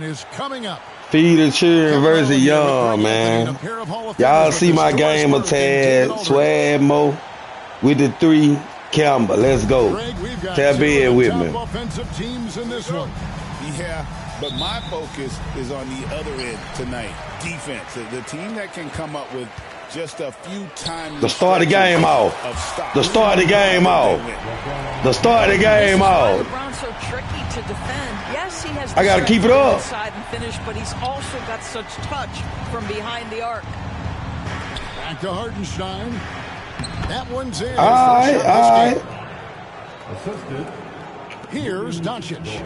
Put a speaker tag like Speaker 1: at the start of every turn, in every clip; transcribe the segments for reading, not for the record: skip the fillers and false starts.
Speaker 1: is coming up.
Speaker 2: Feed and Chirren versus Young, man. Y'all see my game of Tad, Swag Mo with the 3, Campbell. Let's go. Tap in with me.
Speaker 1: Offensive teams in this one.
Speaker 3: Yeah, but my focus is on the other end tonight. Defense. The team that can come up with just a few times.
Speaker 2: The start the game off. The start the game off. The start the game off.
Speaker 4: LeBron's so tricky to defend. Yes, he has.
Speaker 2: I gotta keep it up.
Speaker 4: Inside and finish, but he's also got such touch from behind the arc.
Speaker 1: Back to Hartenstein. That one's in.
Speaker 2: All right.
Speaker 1: Assisted. Here's Doncic.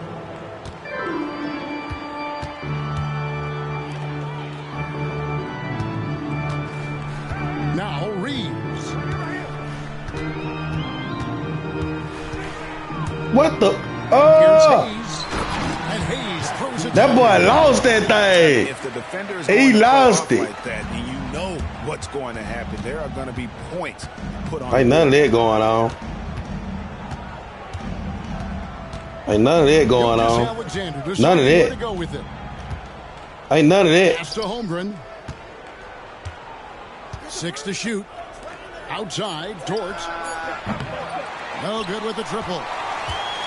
Speaker 1: Now Reeves.
Speaker 2: What the?
Speaker 1: Oh! And Hayes throws it.
Speaker 2: That boy lost that thing.
Speaker 3: If the defender is
Speaker 2: he lost it.
Speaker 3: like that, and you know what's going to happen. There are going to be points put on.
Speaker 2: Ain't none of that going on. Ain't none of that going on. None of that. Ain't none of that.
Speaker 1: Pass to Holmgren. 6 to shoot. Outside, Torts. No good with the triple.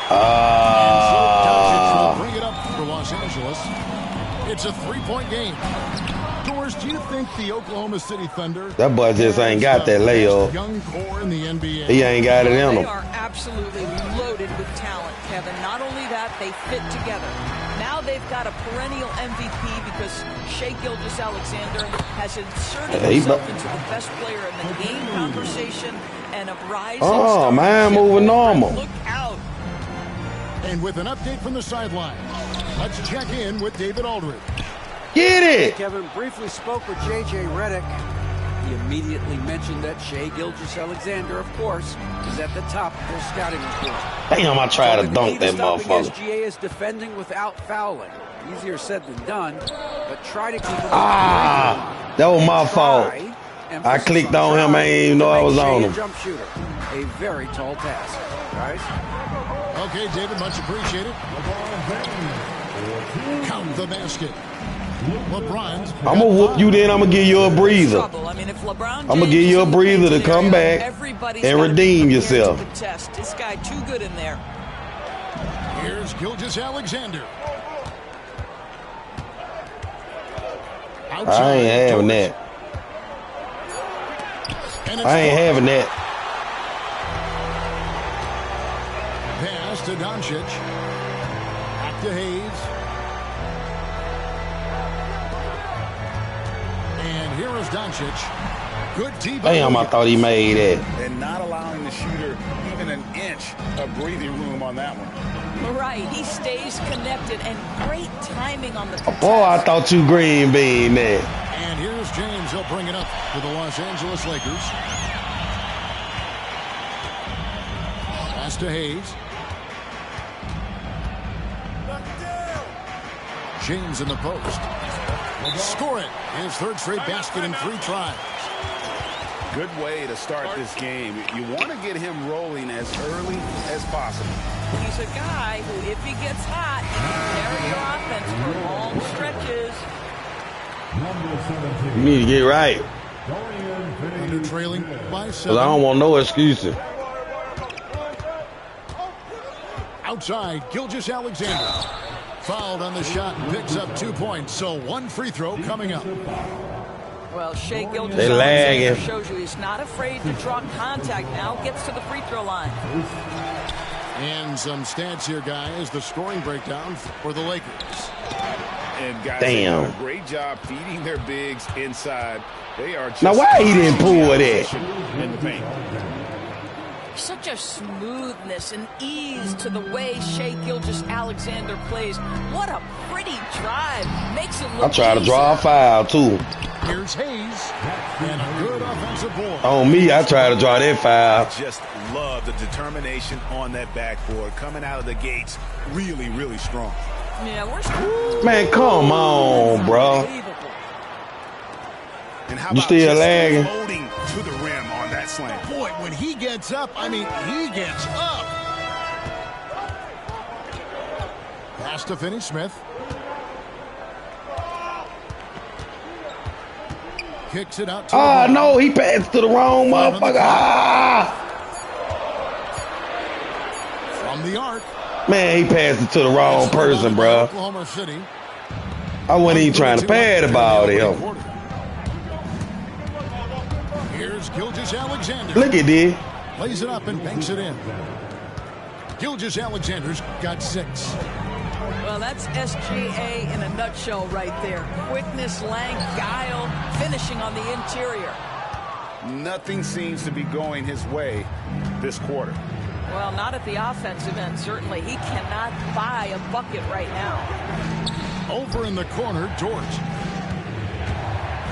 Speaker 1: Will bring it up for Los Angeles. It's a 3-point game. Doors, do you think the Oklahoma City Thunder?
Speaker 2: That boy just ain't got that layup.
Speaker 1: Young core in the NBA.
Speaker 2: He ain't got it in him.
Speaker 4: They are absolutely loaded with talent, Kevin. Not only that, they fit together. Now they've got a perennial MVP because Shai Gilgeous-Alexander has inserted himself into the best player in the game conversation and a rising star.
Speaker 2: Man, moving normal.
Speaker 4: Look out.
Speaker 1: And with an update from the sideline, let's check in with David Aldridge.
Speaker 2: Get it!
Speaker 5: Kevin briefly spoke with J.J. Redick. He immediately mentioned that Shai Gilgeous-Alexander, of course, is at the top of their scouting report.
Speaker 2: Damn, I tried to dunk that motherfucker.
Speaker 5: SGA is defending without fouling. Easier said than done, but try to keep him.
Speaker 2: That was my fault. I clicked on him. I didn't even know I was on him.
Speaker 5: Jump shooter, a very tall task, guys.
Speaker 1: Okay, David, much appreciated. Count the basket. LeBron's
Speaker 2: I'm gonna whoop you, then I'm gonna give you a breather. I'm gonna give you a breather to come back and redeem yourself.
Speaker 4: This guy too good in there.
Speaker 1: Here's Gilgeous-Alexander.
Speaker 2: I ain't having that. I ain't having that.
Speaker 1: Pass to Doncic. Back to Hayes. And here is Doncic. Good deep.
Speaker 2: Damn, I thought he made that.
Speaker 3: And not allowing the shooter even an inch of breathing room on that one.
Speaker 4: Right, he stays connected and great timing on the contest.
Speaker 2: Boy, I thought you green bean there.
Speaker 1: And here's James. He'll bring it up for the Los Angeles Lakers. Pass to Hayes. James in the post. Score it. His third straight basket in 3 tries.
Speaker 3: Good way to start this game. You want to get him rolling as early as possible.
Speaker 4: He's a guy who, if he gets hot, can carry your offense for long stretches.
Speaker 2: You need to get right.
Speaker 1: Under trailing by 7.
Speaker 2: Because I don't want no excuses.
Speaker 1: Outside, Gilgeous-Alexander. Fouled on the shot and picks up 2 points. So 1 free throw coming up.
Speaker 4: Well, Shai Gilgeous-Alexander shows you he's not afraid to draw contact. Now gets to the free throw line.
Speaker 1: And some stats here, guys. The scoring breakdown for the Lakers.
Speaker 3: And guys, they do a great job feeding their bigs inside. They are just
Speaker 2: now why he didn't pull that?
Speaker 3: In the paint.
Speaker 4: Such a smoothness and ease to the way Shai Gilgeous-Alexander plays. What a pretty drive. Makes it look
Speaker 2: I try to draw a foul, too.
Speaker 1: Here's Hayes. And a good offensive board.
Speaker 2: On me, I try to draw that foul.
Speaker 3: I just love the determination on that backboard. Coming out of the gates really, really strong.
Speaker 4: Yeah,
Speaker 2: man, come on, bro.
Speaker 3: And how
Speaker 2: you still lagging?
Speaker 3: Floating to the rim on that slam.
Speaker 1: Boy, when he gets up, I mean, he gets up. Pass to Finney Smith. kicks it out to
Speaker 2: Oh, no, he passed to the wrong motherfucker.
Speaker 1: From the arc.
Speaker 2: Man, he passed it to the wrong person, bro.
Speaker 1: Oklahoma City.
Speaker 2: I wasn't even trying to pad the ball to him.
Speaker 1: Here's Gilgeous-Alexander.
Speaker 2: Look at this.
Speaker 1: Lays it up and banks it in. Gilgeous-Alexander's got 6.
Speaker 4: Well, that's SGA in a nutshell right there. Quickness, length, guile, finishing on the interior.
Speaker 3: Nothing seems to be going his way this quarter.
Speaker 4: Well, not at the offensive end, certainly. He cannot buy a bucket right now.
Speaker 1: Over in the corner, George.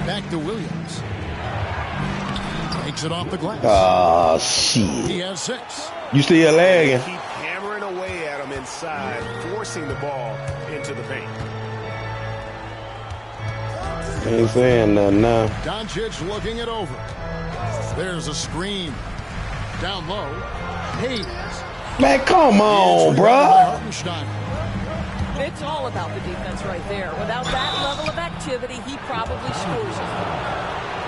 Speaker 1: Back to Williams. Takes it off the glass.
Speaker 2: Oh, shit.
Speaker 1: He has 6.
Speaker 2: You still lagging.
Speaker 6: Keep hammering away at him inside, forcing the ball into the paint.
Speaker 2: Ain't saying nothing now.
Speaker 1: Doncic looking it over. There's a screen. Down low. Hayes.
Speaker 2: Man, come on, bro.
Speaker 4: It's all about the defense right there. Without that level of activity, he probably scores it.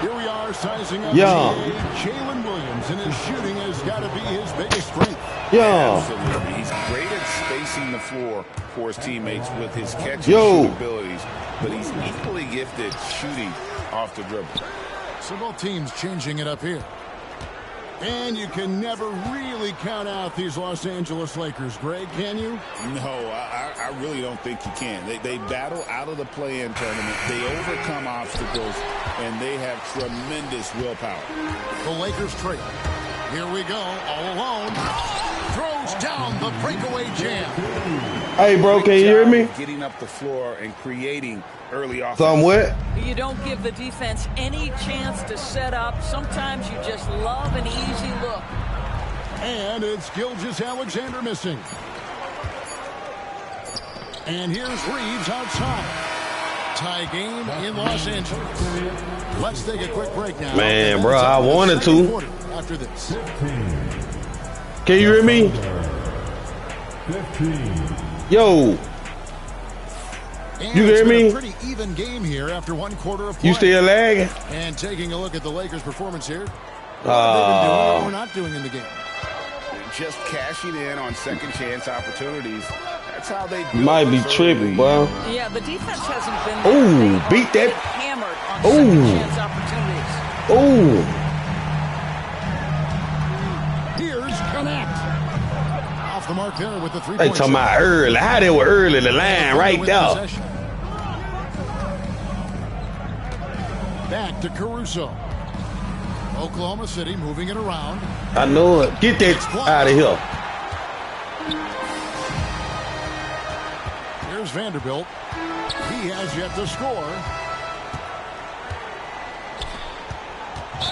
Speaker 1: Here we are sizing up Jalen Williams, and his shooting has got to be his biggest strength.
Speaker 3: Absolutely. He's great at spacing the floor for his teammates with his catch and shoot abilities, but he's equally gifted shooting off the dribble.
Speaker 1: So both teams changing it up here. And you can never really count out these Los Angeles Lakers, Greg, can you?
Speaker 3: No, I really don't think you can. They battle out of the play-in tournament. They overcome obstacles, and they have tremendous willpower.
Speaker 1: The Lakers trail. Here we go, all alone. Throws down the breakaway jam.
Speaker 2: Hey, bro, can you hear me?
Speaker 3: Getting up the floor and creating early offense.
Speaker 2: Somewhat.
Speaker 4: You don't give the defense any chance to set up. Sometimes you just love an easy look.
Speaker 1: And it's Gilgeous-Alexander missing. And here's Reeves outside. Tie game in Los Angeles. Let's take a quick break now.
Speaker 2: Man, bro, I wanted to.
Speaker 1: After this.
Speaker 2: Can you hear me?
Speaker 6: 15.
Speaker 2: Yo.
Speaker 1: And
Speaker 2: You hear me?
Speaker 1: A pretty even game here after one quarter of play.
Speaker 2: You still lagging?
Speaker 1: And taking a look at the Lakers' performance here. What have they been doing or not doing in the game?
Speaker 3: Just cashing in on second chance opportunities. That's how they do
Speaker 2: Might be tripping, bro.
Speaker 4: Yeah, the defense hasn't been there.
Speaker 2: Ooh,
Speaker 4: They
Speaker 2: beat that.
Speaker 4: hammered on second chance opportunities.
Speaker 2: Ooh.
Speaker 1: Here's Connect. Off the mark there with the
Speaker 2: They
Speaker 1: three-point
Speaker 2: talking about early. How they were early, the line right there.
Speaker 1: Back to Caruso. Oklahoma City moving it around.
Speaker 2: I know it. Get that out of here.
Speaker 1: Here's Vanderbilt. He has yet to score.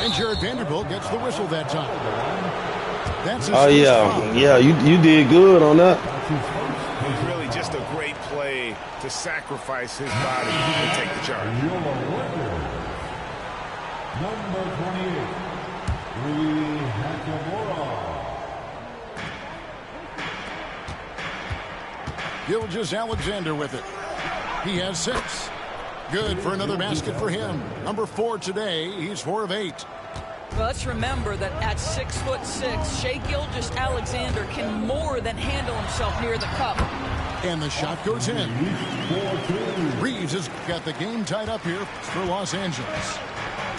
Speaker 1: And Jared Vanderbilt gets the whistle that time. That's his first foul.
Speaker 2: Yeah, you did good on that.
Speaker 6: It's really just a great play to sacrifice his body and take the charge.
Speaker 7: Number 28, Rui Hachimura.
Speaker 1: Gilgeous-Alexander with it. He has 6. Good for another basket for him. Number 4 today. He's 4 of 8.
Speaker 4: Well, let's remember that at 6'6", Shai Gilgeous-Alexander can more than handle himself near the cup.
Speaker 1: And the shot goes in. Reeves has got the game tied up here for Los Angeles.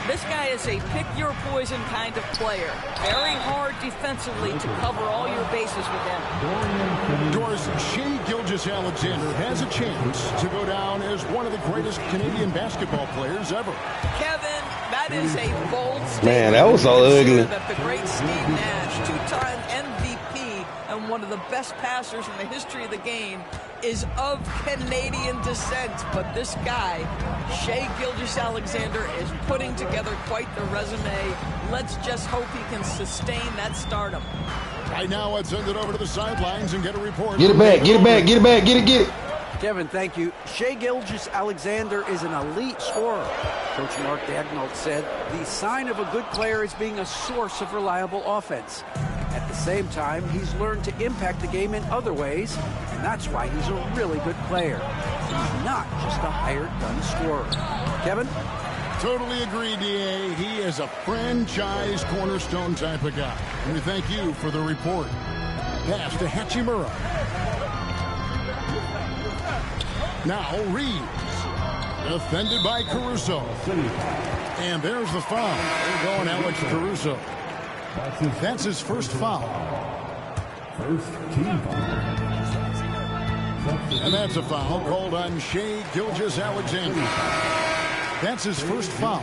Speaker 4: This guy is a pick-your-poison kind of player. Very hard defensively to cover all your bases with him.
Speaker 1: Doris, Shai Gilgeous-Alexander has a chance to go down as one of the greatest Canadian basketball players ever.
Speaker 4: Kevin, that is a bold statement.
Speaker 2: Man, that was so ugly.
Speaker 4: That the great Steve Nash, two-time MVP and one of the best passers in the history of the game, is of Canadian descent. But this guy, Shai Gilgeous-Alexander, is putting together quite the resume. Let's just hope he can sustain that stardom.
Speaker 1: Right now, let's send it over to the sidelines and get a report.
Speaker 2: Get it back, get it back, get it back, get it.
Speaker 5: Kevin, thank you. Shai Gilgeous-Alexander is an elite scorer. Coach Mark Daigneault said the sign of a good player is being a source of reliable offense. At the same time, he's learned to impact the game in other ways, and that's why he's a really good player. He's not just a hired gun scorer. Kevin?
Speaker 1: Totally agree, D.A. He is a franchise cornerstone type of guy. We thank you for the report. Pass to Hachimura. Now Reeves. Defended by Caruso. And there's the foul. They're going Alex Caruso. That's his first foul.
Speaker 7: First team foul.
Speaker 1: And that's a foul called on Shai Gilgeous-Alexander. That's his first foul.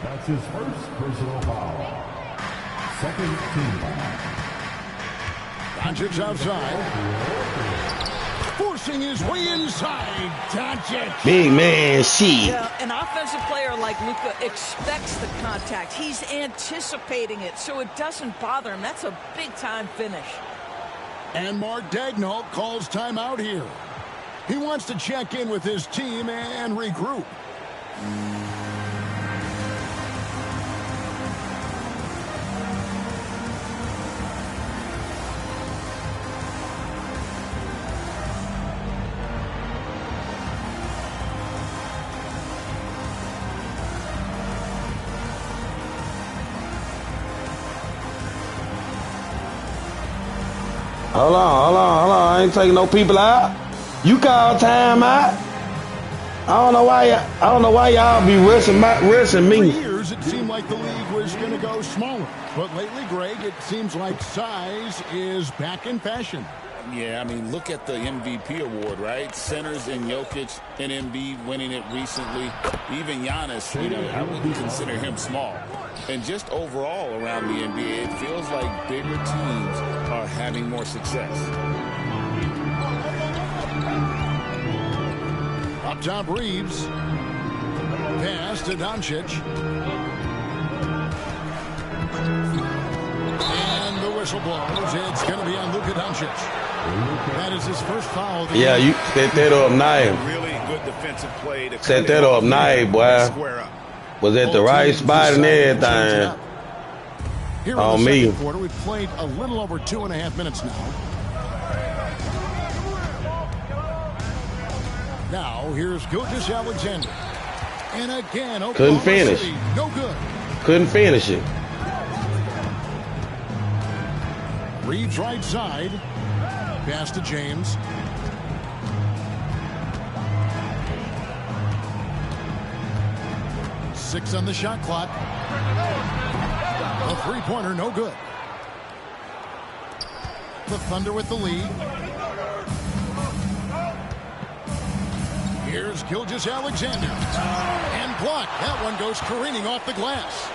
Speaker 7: That's his first personal foul. Second team foul.
Speaker 1: Doncic outside. Forcing his way inside. Doncic.
Speaker 2: Big man, shit.
Speaker 4: Yeah, an offensive player like Luka expects the contact. He's anticipating it, so it doesn't bother him. That's a big-time finish.
Speaker 1: And Mark Daigneault calls timeout here. He wants to check in with his team and regroup.
Speaker 2: Hold on. I ain't taking no people out. You call time out. I don't know why y'all be rushing me.
Speaker 1: For years, it seemed like the league was going to go smaller. But lately, Greg, it seems like size is back in fashion.
Speaker 3: Yeah, I mean, look at the MVP award, right? Centers and Jokic and Embiid winning it recently. Even Giannis, I wouldn't consider him small. And just overall around the NBA, it feels like bigger teams are having more success.
Speaker 1: Up top, Reeves. Pass to Doncic. And the whistle blows. It's going to be on Luka Doncic. That is his first foul.
Speaker 2: Yeah, you set that up nice.
Speaker 6: Really good defensive play.
Speaker 2: Set that up nice, boy. Was at the right spot and everything.
Speaker 1: Here
Speaker 2: on
Speaker 1: in the
Speaker 2: me.
Speaker 1: second quarter, we've played a little over 2.5 minutes now. Now, here's Gilgeous-Alexander. And again, Oklahoma
Speaker 2: Couldn't finish.
Speaker 1: City, no good.
Speaker 2: Couldn't finish it.
Speaker 1: Reeves right side. Pass to James. Six on the shot clock. A three-pointer, no good. The Thunder with the lead. Here's Gilgeous-Alexander. And blocked. That one goes careening off the glass.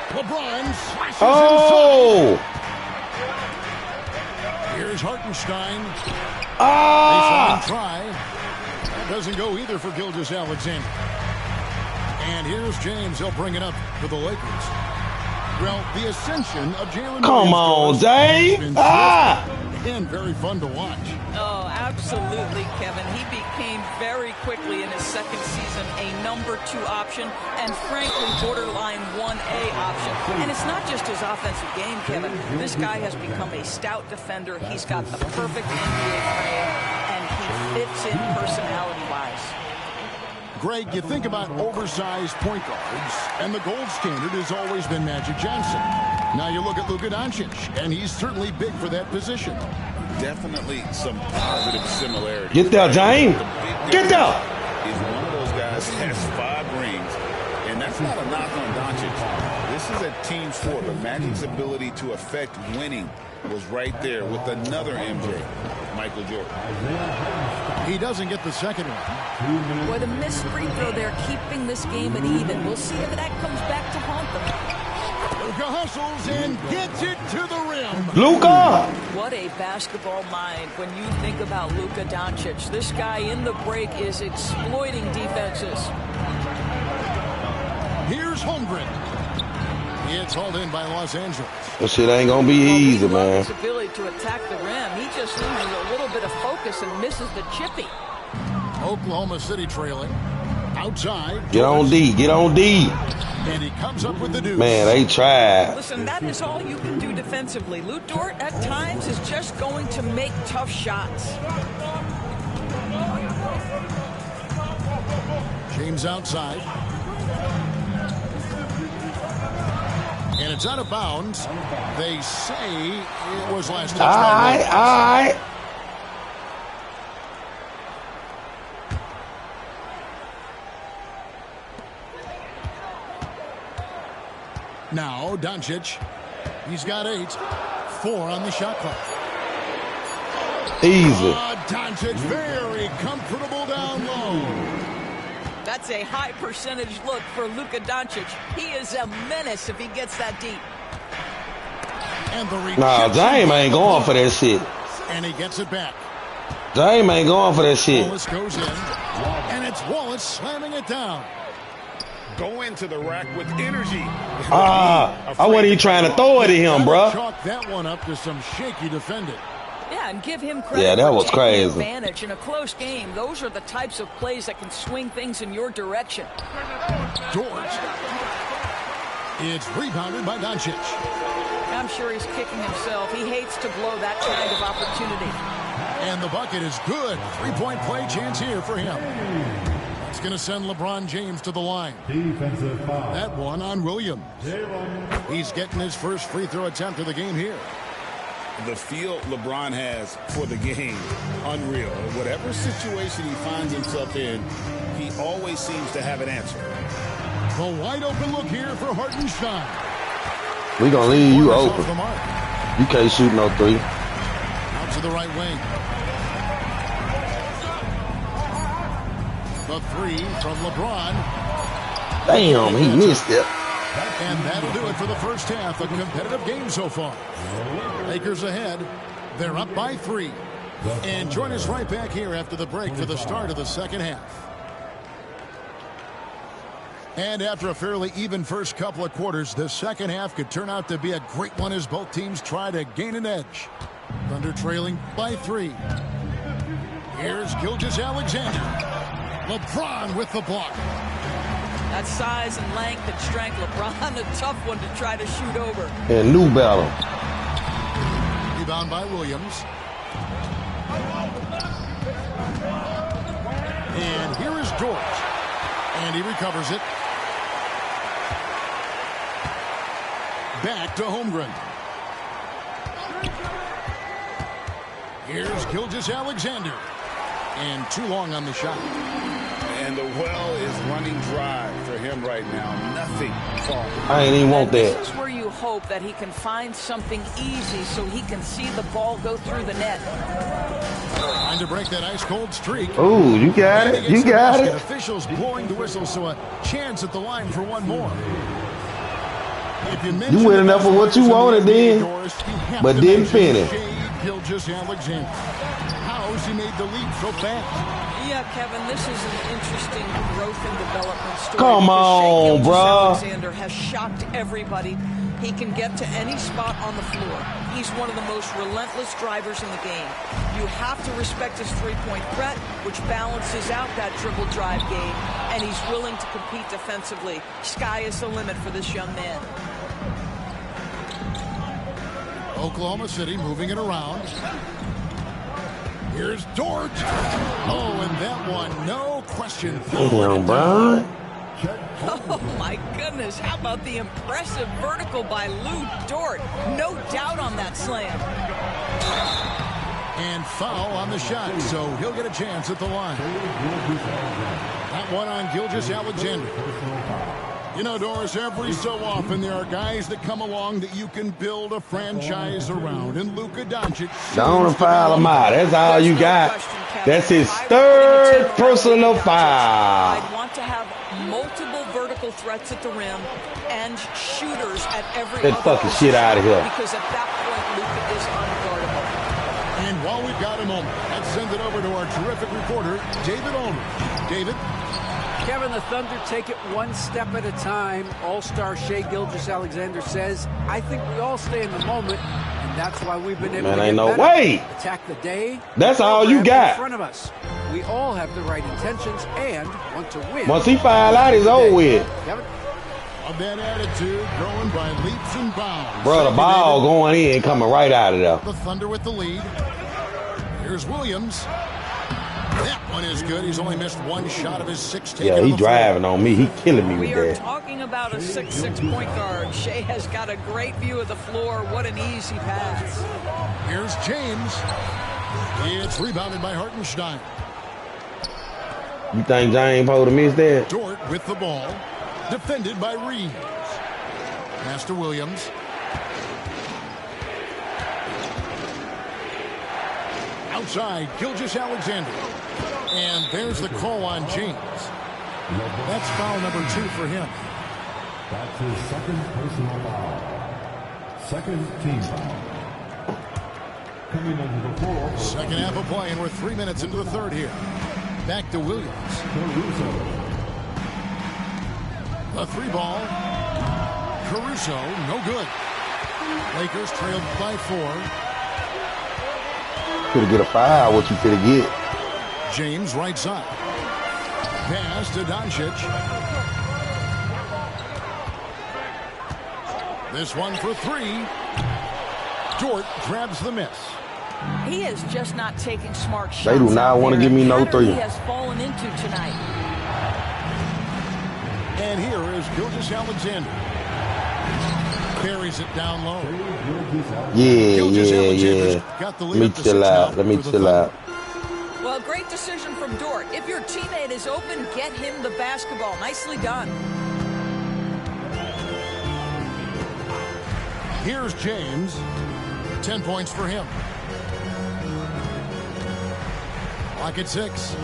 Speaker 1: LeBron slashes inside. Here's Hartenstein. They try. That doesn't go either for Gilgeous-Alexander. And here's James. He'll bring it up for the Lakers. Well, the ascension of Jalen.
Speaker 2: Come on, Dave.
Speaker 1: And very fun to watch.
Speaker 4: Oh, absolutely, Kevin. He became very quickly in his second season a number 2 option and, frankly, borderline 1A option. And it's not just his offensive game, Kevin. This guy has become a stout defender. He's got the perfect NBA frame, and he fits in personality-wise.
Speaker 1: Greg, you think about oversized point guards, and the gold standard has always been Magic Johnson. Now you look at Luka Doncic, and he's certainly big for that position.
Speaker 3: Definitely some positive similarities.
Speaker 2: Get there, James. Get there.
Speaker 3: He's one of those guys that has 5 rings, and that's not a knock on Doncic. This is a team sport, but Magic's ability to affect winning was right there with another MJ, Michael Jordan.
Speaker 1: He doesn't get the second one.
Speaker 4: Boy, the missed free throw there, keeping this game at even. We'll see if that comes back to haunt them.
Speaker 1: Luka hustles and gets it to the rim.
Speaker 2: Luka!
Speaker 4: What a basketball mind when you think about Luka Doncic. This guy in the break is exploiting defenses.
Speaker 1: Here's Holmgren. It's hauled in by Los Angeles.
Speaker 2: That shit ain't gonna be easy, man.
Speaker 4: His ability to attack the rim. He just loses a little bit of focus and misses the chippy.
Speaker 1: Oklahoma City trailing. Outside.
Speaker 2: Get on D. Get on D.
Speaker 1: And he comes up with the deuce.
Speaker 2: Man, they tried.
Speaker 4: Listen, that is all you can do defensively. Lou Dort, at times, is just going to make tough shots.
Speaker 1: James outside. And it's out of bounds. They say it was last touched by Williams.
Speaker 2: All right.
Speaker 1: Now, Doncic. He's got 8. 4 on the shot clock.
Speaker 2: Easy.
Speaker 1: Doncic, very comfortable down low.
Speaker 4: That's a high percentage look for Luka Doncic. He is a menace if he gets that deep.
Speaker 1: And the
Speaker 2: Nah, James ain't going for that shit.
Speaker 1: And he gets it back.
Speaker 2: James ain't going for that shit.
Speaker 1: Wallace goes in. And it's Wallace slamming it down.
Speaker 6: Go into the rack with energy.
Speaker 2: I wasn't even trying to throw it at him, bro.
Speaker 1: Chalk that one up to some shaky defending.
Speaker 4: Yeah, and give him credit.
Speaker 2: Yeah, that
Speaker 4: for
Speaker 2: was
Speaker 4: taking
Speaker 2: crazy.
Speaker 4: Advantage in a close game. Those are the types of plays that can swing things in your direction.
Speaker 1: George. It's rebounded by Doncic.
Speaker 4: I'm sure he's kicking himself. He hates to blow that kind of opportunity.
Speaker 1: And the bucket is good. 3-point play chance here for him. It's going to send LeBron James to the line.
Speaker 7: Defensive foul.
Speaker 1: That one on Williams. He's getting his first free throw attempt of the game here.
Speaker 3: The feel LeBron has for the game, unreal. Whatever situation he finds himself in, he always seems to have an answer.
Speaker 1: The wide open look here for Hartenstein.
Speaker 2: We gonna leave you open.
Speaker 1: The mark.
Speaker 2: You can't shoot no 3.
Speaker 1: Out to the right wing. The 3 from LeBron.
Speaker 2: Damn, he missed it.
Speaker 1: And that'll do it for the first half. A competitive game so far. Lakers ahead. They're up by 3. And join us right back here after the break for the start of the second half. And after a fairly even first couple of quarters, the second half could turn out to be a great one as both teams try to gain an edge. Thunder trailing by 3. Here's Gilgeous-Alexander. LeBron with the block.
Speaker 4: That size and length and strength, LeBron, a tough one to try to shoot over.
Speaker 2: And new battle.
Speaker 1: Rebound by Williams. And here is George. And he recovers it. Back to Holmgren. Here's Gilgeous-Alexander. And too long on the shot.
Speaker 3: And the well is running dry for him right now. Nothing falling.
Speaker 2: I ain't even want that.
Speaker 4: This is where you hope that he can find something easy so he can see the ball go through the net.
Speaker 1: Trying to break that ice-cold streak.
Speaker 2: Oh, you got it. You got it.
Speaker 1: Officials blowing the whistle, so a chance at the line for one more.
Speaker 2: You went enough of what you wanted then, but didn't finish.
Speaker 1: Gilgeous-Alexander. How's he made the leap so fast?
Speaker 4: Yeah, Kevin, this is an interesting growth and development story.
Speaker 2: Come on, bro.
Speaker 4: Alexander has shocked everybody. He can get to any spot on the floor. He's one of the most relentless drivers in the game. You have to respect his three-point threat, which balances out that dribble drive game, and he's willing to compete defensively. Sky is the limit for this young man.
Speaker 1: Oklahoma City moving it around. Here's George. Oh, and that one, no question.
Speaker 2: Damn, bro.
Speaker 4: Oh, my goodness. How about the impressive vertical by Lou Dort? No doubt on that slam.
Speaker 1: And foul on the shot, so he'll get a chance at the line. That one on Gilgeous-Alexander. You know, Doris, every so often there are guys that come along that you can build a franchise around. And Luka Doncic.
Speaker 2: Don't foul him out. That's all you got. That's his third personal foul.
Speaker 4: I'd want to have multiple vertical threats at the rim and shooters at every
Speaker 2: Get fucking shit out of here.
Speaker 4: Because at that point, Luka is unguardable.
Speaker 1: And while we've got a moment, let's send it over to our terrific reporter, David Ulrich. David?
Speaker 5: Kevin, the Thunder take it one step at a time. All-star Shai Gilgeous-Alexander says, I think we all stay in the moment, and that's why we've been able to
Speaker 2: ain't no
Speaker 5: better.
Speaker 2: way.
Speaker 5: Attack the day.
Speaker 2: That's all you got.
Speaker 5: In front of us. We all have the right intentions and want to win.
Speaker 2: Once he foul out, it's over with.
Speaker 5: Kevin?
Speaker 1: Of that attitude, growing by leaps and bounds.
Speaker 2: Bro, the ball going in, coming right out of there.
Speaker 1: The Thunder with the lead. Here's Williams. That one is good. He's only missed one shot of his 16.
Speaker 2: Yeah, he driving on me. He killing me with that.
Speaker 4: We are talking about a 6'6" point guard. Shea has got a great view of the floor. What an easy pass.
Speaker 1: Here's James. It's rebounded by Hartenstein.
Speaker 2: You think James supposed to miss that?
Speaker 1: Dort with the ball. Defended by Reeves. Pass to Williams. Outside, Gilgeous-Alexander. And there's the call on James. That's foul number 2 for him.
Speaker 7: That's his second personal foul. Second team foul. Coming into the floor.
Speaker 1: Second half of play, and we're 3 minutes into the third here. Back to Williams. A 3-ball. Caruso, no good. Lakers trailed by 4.
Speaker 2: Could get a foul, what you could get.
Speaker 1: James right side. Pass to Doncic. This one for 3. Dort grabs the miss.
Speaker 4: He is just not taking smart shots.
Speaker 2: They do not want to give me no 3.
Speaker 4: He has fallen into tonight.
Speaker 1: And here is Gilgeous-Alexander. Carries it down low.
Speaker 2: Yeah.
Speaker 1: Got the
Speaker 2: Let
Speaker 1: lead
Speaker 2: me
Speaker 1: up to
Speaker 2: chill
Speaker 1: 6
Speaker 2: out.
Speaker 1: now
Speaker 2: Let me
Speaker 1: for the
Speaker 2: chill
Speaker 1: Thunder.
Speaker 2: out.
Speaker 4: Well, great decision from Dort. If your teammate is open, get him the basketball. Nicely done.
Speaker 1: Here's James. 10 points for him. Clock at 6.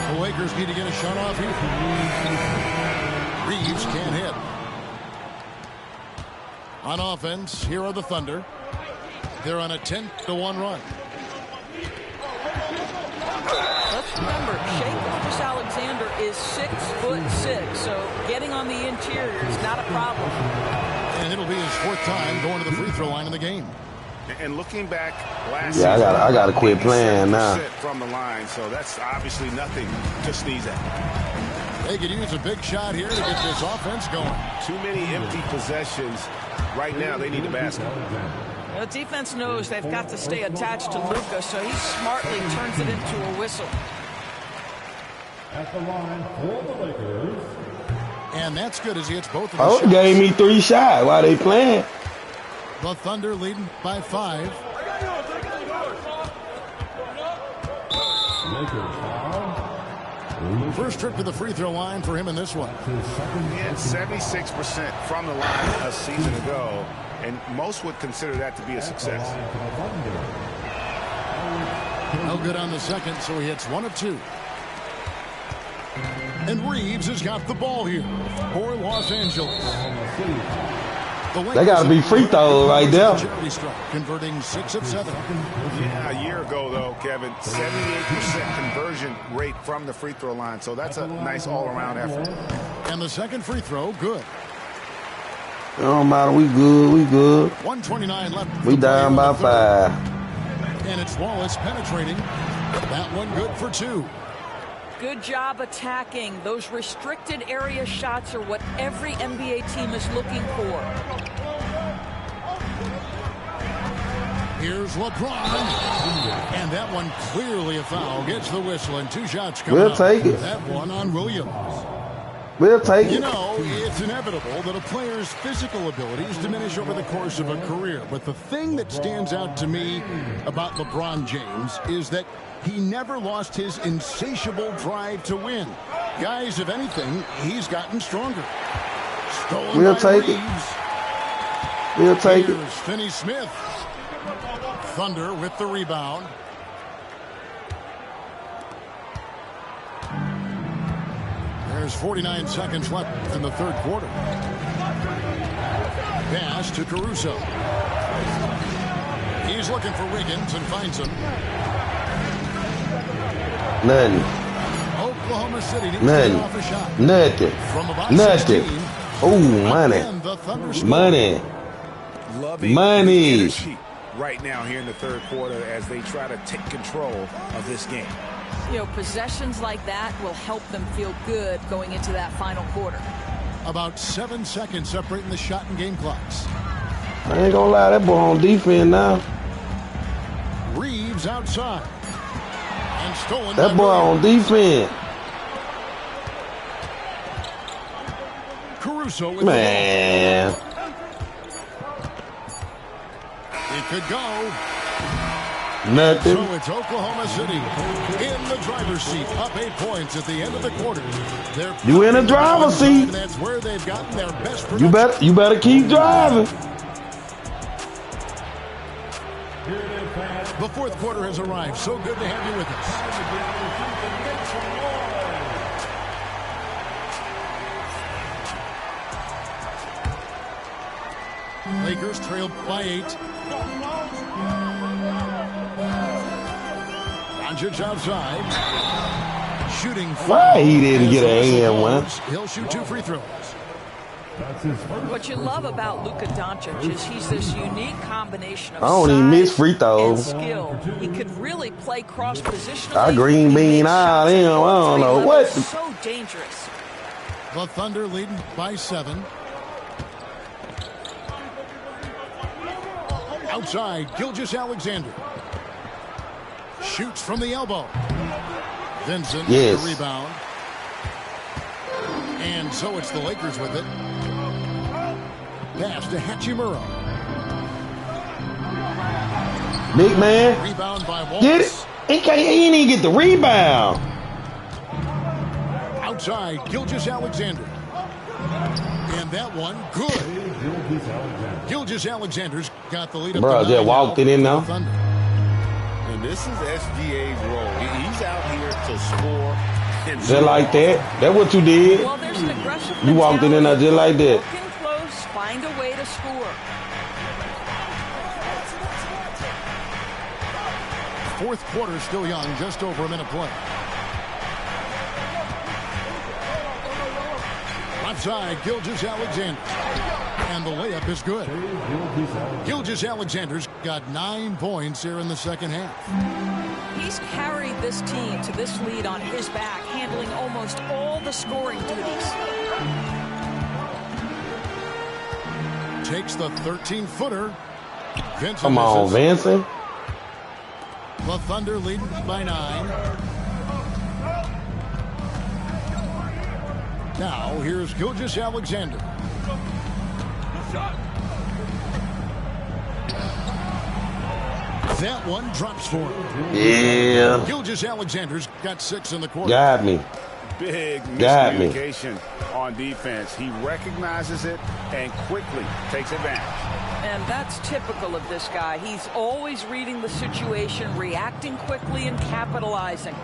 Speaker 1: The Lakers need to get a shot off here. Reeves can't hit. On offense, here are the Thunder. They're on a 10-1 run.
Speaker 4: Let's remember, Shea Gilgeous-Alexander is 6'6", so getting on the interior is not a problem.
Speaker 1: And it'll be his 4th time going to the free throw line in the game.
Speaker 6: And looking back last
Speaker 2: Yeah,
Speaker 6: season,
Speaker 2: I gotta quit playing now.
Speaker 6: from the line, so that's obviously nothing to sneeze at.
Speaker 1: They could use a big shot here to get this offense going.
Speaker 6: Too many empty possessions. Right now, they need a basket.
Speaker 4: The defense knows they've got to stay attached to Luka, so he smartly turns it into a whistle.
Speaker 7: At the line for the Lakers.
Speaker 1: And that's good as he hits both of the
Speaker 2: Oh,
Speaker 1: shots.
Speaker 2: gave me 3 shots while they playing.
Speaker 1: The Thunder leading by 5.
Speaker 7: Lakers foul.
Speaker 1: First trip to the free throw line for him in this one.
Speaker 6: He had 76% from the line a season ago, and most would consider that to be a success.
Speaker 1: No good on the second, so he hits 1 of 2. And Reeves has got the ball here for Los Angeles.
Speaker 2: They got to be free throws right there.
Speaker 1: Converting 6 of 7.
Speaker 6: Yeah, a year ago, though, Kevin, 78% conversion rate from the free throw line. So that's a nice all-around effort.
Speaker 1: And the second free throw, good.
Speaker 2: It don't matter. We good. We good.
Speaker 1: 1:29 left.
Speaker 2: We down by 5.
Speaker 1: And it's Wallace penetrating. That one good for 2.
Speaker 4: Good job attacking. Those restricted area shots are what every NBA team is looking for.
Speaker 1: Here's LeBron. And that one clearly a foul. Gets the whistle and 2 shots coming
Speaker 2: We'll take it.
Speaker 1: That one on Williams.
Speaker 2: We'll take it.
Speaker 1: You know, it's inevitable that a player's physical abilities diminish over the course of a career. But the thing that stands out to me about LeBron James is that he never lost his insatiable drive to win. Guys, if anything, he's gotten stronger. Stolen
Speaker 2: We'll
Speaker 1: by
Speaker 2: take it.
Speaker 1: Reeves.
Speaker 2: We'll take it.
Speaker 1: Here's Finney-Smith. Thunder with the rebound. There's 49 seconds left in the third quarter. Pass to Caruso. He's looking for Wiggins and finds him.
Speaker 2: Nothing.
Speaker 1: Oklahoma City needs to
Speaker 2: Nothing.
Speaker 1: get off a shot.
Speaker 2: Nothing.
Speaker 1: From about
Speaker 2: Nothing.
Speaker 1: 16.
Speaker 2: Oh, money.
Speaker 1: Again, the Thunder score.
Speaker 2: Money.
Speaker 6: Loving
Speaker 2: Money.
Speaker 6: the energy right now here in the third quarter as they try to take control of this game.
Speaker 4: You know, possessions like that will help them feel good going into that final quarter.
Speaker 1: About 7 seconds separating the shot and game clocks.
Speaker 2: I ain't gonna lie, that boy on defense now.
Speaker 1: Reeves outside. And stolen.
Speaker 2: That boy on defense.
Speaker 1: Caruso with
Speaker 2: Man.
Speaker 1: It could go.
Speaker 2: Nothing.
Speaker 1: So it's Oklahoma City in the driver's seat, up 8 points at the end of the quarter.
Speaker 2: You in the driver's seat.
Speaker 1: That's where they've gotten their best production.
Speaker 2: You better keep driving.
Speaker 1: The fourth quarter has arrived. So good to have you with us. Lakers trail by 8. Doncic outside. Shooting foul.
Speaker 2: Why he didn't get an and one?
Speaker 1: He'll shoot 2 free throws.
Speaker 4: What you love about Luka Doncic is he's this unique combination of
Speaker 2: I don't even miss free
Speaker 4: and
Speaker 2: throws.
Speaker 4: skill. He could really play cross-positionally.
Speaker 2: I green bean out him. I don't know what.
Speaker 4: So dangerous.
Speaker 1: The Thunder leading by 7. Outside, Gilgeous Alexander. Shoots from the elbow. Vincent with the rebound. And so it's the Lakers with it. Pass to Hachimura.
Speaker 2: Big man.
Speaker 1: Rebound by Walsh.
Speaker 2: Get it. He didn't even get the rebound.
Speaker 1: Outside, Gilgeous Alexander. And that one, good. Gilgeous Alexander's got the lead up.
Speaker 2: Bro, just walked it in now.
Speaker 3: And this is SGA's role. He's out here to score.
Speaker 2: Just like that. That's what you did.
Speaker 4: Well, there's an aggressive
Speaker 2: You walked it in there just like that.
Speaker 4: Looking close, find a way to score.
Speaker 1: Fourth quarter still young, just over a minute play. Left side, Gilgeous Alexander. And the layup is good. Gilgeous Alexander's got 9 points here in the second half.
Speaker 4: He's carried this team to this lead on his back, handling almost all the scoring duties.
Speaker 1: Takes the 13-footer.
Speaker 2: Come on, Vincent.
Speaker 1: The Thunder leading by 9. Now, here's Gilgeous Alexander. That one drops for him.
Speaker 2: Yeah.
Speaker 1: Gilgeous Alexander's got 6 in the quarter.
Speaker 2: Got me.
Speaker 6: Big miscommunication on defense. He recognizes it and quickly takes advantage.
Speaker 4: And that's typical of this guy. He's always reading the situation, reacting quickly, and capitalizing.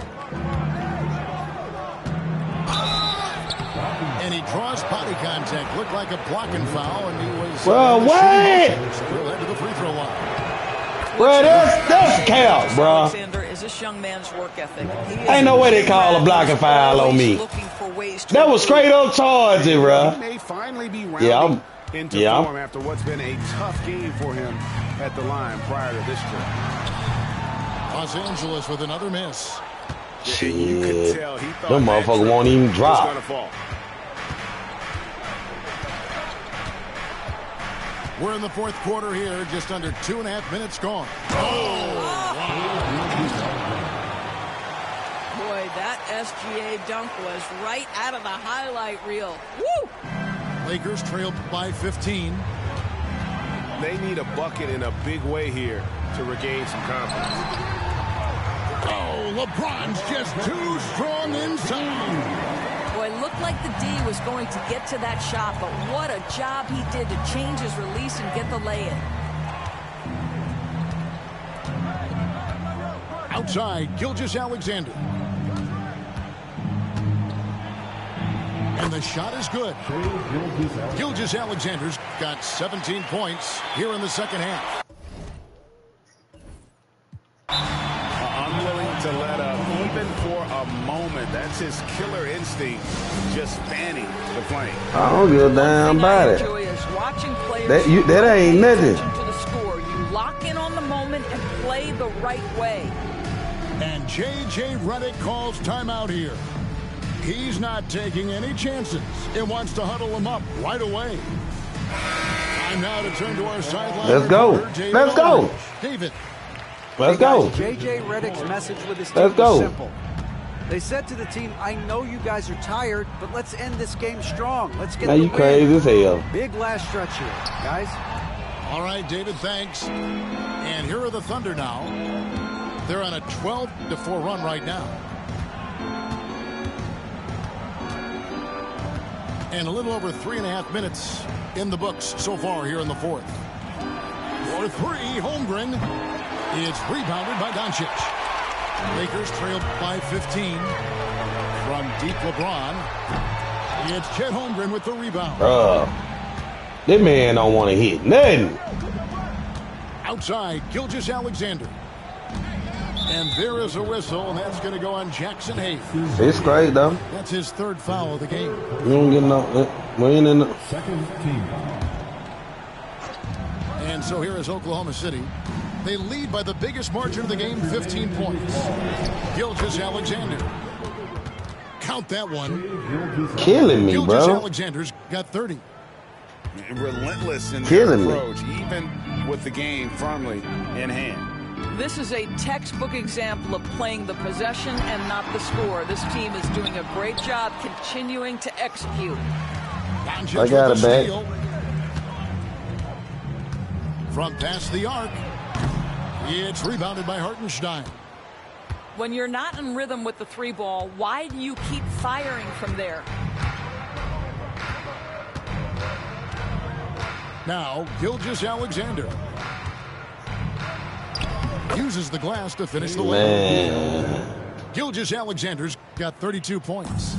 Speaker 1: And he draws body contact. Looked like a blocking foul, and he was...
Speaker 2: Well, wait!
Speaker 1: He'll head to the free throw line.
Speaker 2: Bro, that's count, bro.
Speaker 4: Alexander is this young man's work ethic.
Speaker 2: Ain't no way they call a blocking foul on me. That was straight up charging, bro.
Speaker 6: He may finally be rounding into form after what's been a tough game for him at the line prior to this trip.
Speaker 1: Los Angeles with another miss.
Speaker 2: Shit.
Speaker 6: You could tell he thought
Speaker 2: them motherfuckers won't even drop.
Speaker 1: We're in the fourth quarter here, just under 2.5 minutes gone.
Speaker 4: Boy, that SGA dunk was right out of the highlight reel. Woo!
Speaker 1: Lakers trail by 15.
Speaker 6: They need a bucket in a big way here to regain some confidence.
Speaker 1: Oh, LeBron's just too strong inside.
Speaker 4: Boy, it looked like the D was going to get to that shot, but what a job he did to change his release and get the lay-in.
Speaker 1: Outside, Gilgeous Alexander. And the shot is good. Gilgeous Alexander's got 17 points here in the second half.
Speaker 6: Unwilling to let up, even for a moment. That's his killer instinct, just fanning the flame.
Speaker 2: I don't give a damn about it. That ain't nothing.
Speaker 4: To the score. You lock in on the moment and play the right way.
Speaker 1: And J.J. Redick calls timeout here. He's not taking any chances. It wants to huddle him up right away. Time now to turn to our sideline.
Speaker 2: Let's go. Let's go.
Speaker 1: David.
Speaker 2: Let's go.
Speaker 5: J.J. Redick's message with his
Speaker 2: Let's
Speaker 5: team
Speaker 2: go.
Speaker 5: was simple. They said to the team, I know you guys are tired, but let's end this game strong. Let's get
Speaker 2: Now
Speaker 5: the
Speaker 2: you
Speaker 5: win.
Speaker 2: crazy as hell.
Speaker 5: Big last stretch here, guys.
Speaker 1: All right, David, thanks. And here are the Thunder now. They're on a 12-4 run right now. And a little over 3.5 minutes in the books so far here in the fourth. For three, Holmgren. It's rebounded by Doncic. Lakers trail by 15 from deep LeBron. It's Chet Holmgren with the rebound.
Speaker 2: That man don't want to hit nothing.
Speaker 1: Outside, Gilgeous Alexander. And there is a whistle, and that's going to go on Jackson Hayes.
Speaker 2: It's great, though.
Speaker 1: That's his third foul of the game.
Speaker 2: You don't get no. We ain't in the.
Speaker 7: Second team foul.
Speaker 1: And so here is Oklahoma City. They lead by the biggest margin of the game, 15 points. Gilgeous Alexander. Count that one.
Speaker 2: Killing me,
Speaker 1: Gilgeous
Speaker 2: bro.
Speaker 1: Alexander's got 30.
Speaker 3: Relentless in their
Speaker 2: Killing me.
Speaker 3: approach, even with the game firmly in hand.
Speaker 4: This is a textbook example of playing the possession and not the score. This team is doing a great job continuing to execute.
Speaker 1: Doncic
Speaker 2: I got
Speaker 1: with
Speaker 2: it
Speaker 1: the
Speaker 2: back.
Speaker 1: steal. From past the arc. It's rebounded by Hartenstein.
Speaker 4: When you're not in rhythm with the three ball, why do you keep firing from there?
Speaker 1: Now, Gilgeous Alexander uses the glass to finish the layup.
Speaker 2: Man.
Speaker 1: Gilgeous Alexander's got 32 points.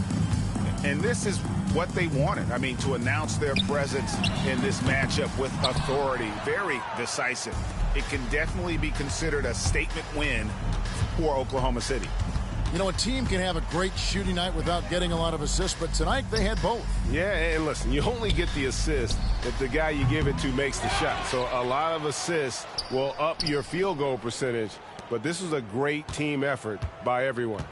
Speaker 6: And this is what they wanted. I mean, to announce their presence in this matchup with authority. Very decisive. It can definitely be considered a statement win for Oklahoma City.
Speaker 1: You know, a team can have a great shooting night without getting a lot of assists, but tonight they had both.
Speaker 8: Yeah, and listen, you only get the assist if the guy you give it to makes the shot. So a lot of assists will up your field goal percentage, but this was a great team effort by everyone.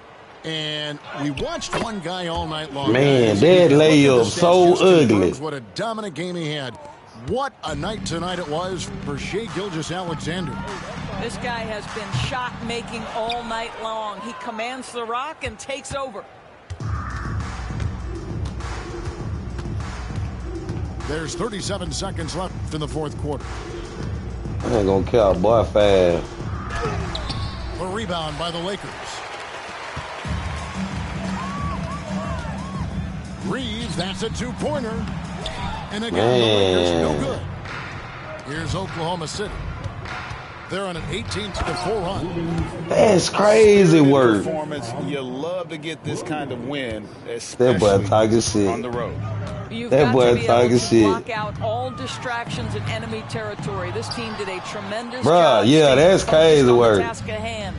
Speaker 1: And we watched one guy all night long.
Speaker 2: Man,
Speaker 1: guys.
Speaker 2: that
Speaker 1: Look at the
Speaker 2: layup
Speaker 1: stats
Speaker 2: so
Speaker 1: just
Speaker 2: ugly.
Speaker 1: confirms what a dominant game he had. What a night tonight it was for Shai Gilgeous-Alexander.
Speaker 4: This guy has been shot making all night long. He commands the rock and takes over.
Speaker 1: There's 37 seconds left in the fourth quarter.
Speaker 2: I ain't gonna count, boy, fast.
Speaker 1: The rebound by the Lakers. Reeves, that's a two-pointer. And again, the Lakers no good. Here's Oklahoma City. They're on an 18-4 run.
Speaker 2: That's crazy work.
Speaker 3: Performance. You love to get this kind of win,
Speaker 2: That boy
Speaker 3: especially
Speaker 2: talking shit.
Speaker 3: on the road.
Speaker 4: You've
Speaker 2: That
Speaker 4: got
Speaker 2: boy
Speaker 4: to be able
Speaker 2: talking
Speaker 4: to
Speaker 2: shit.
Speaker 4: block out all distractions in enemy territory. This team did a tremendous
Speaker 2: Bruh,
Speaker 4: job.
Speaker 2: yeah,
Speaker 4: staying
Speaker 2: that's
Speaker 4: focused
Speaker 2: crazy
Speaker 4: on the
Speaker 2: work.
Speaker 4: task at hand.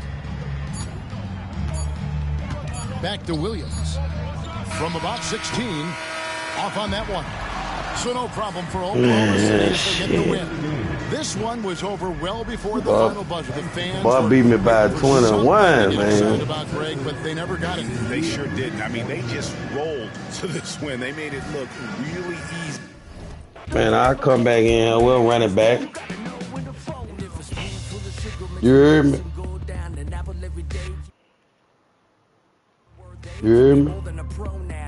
Speaker 1: Back to Williams. From about 16, off on that one. So no problem for Oklahoma City as they get the win. This one was over well before the final buzzer. The fans
Speaker 2: Boy beat me by
Speaker 1: were
Speaker 2: 21,
Speaker 1: so
Speaker 2: man.
Speaker 1: excited about Greg, but they never got it.
Speaker 6: They sure didn't. I mean, they just rolled to this win. They made it look really easy.
Speaker 2: Man, I'll come back in. We'll run it back. You heard me? You heard me?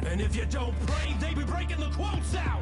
Speaker 9: And if you don't pray, they be breaking the quotes out.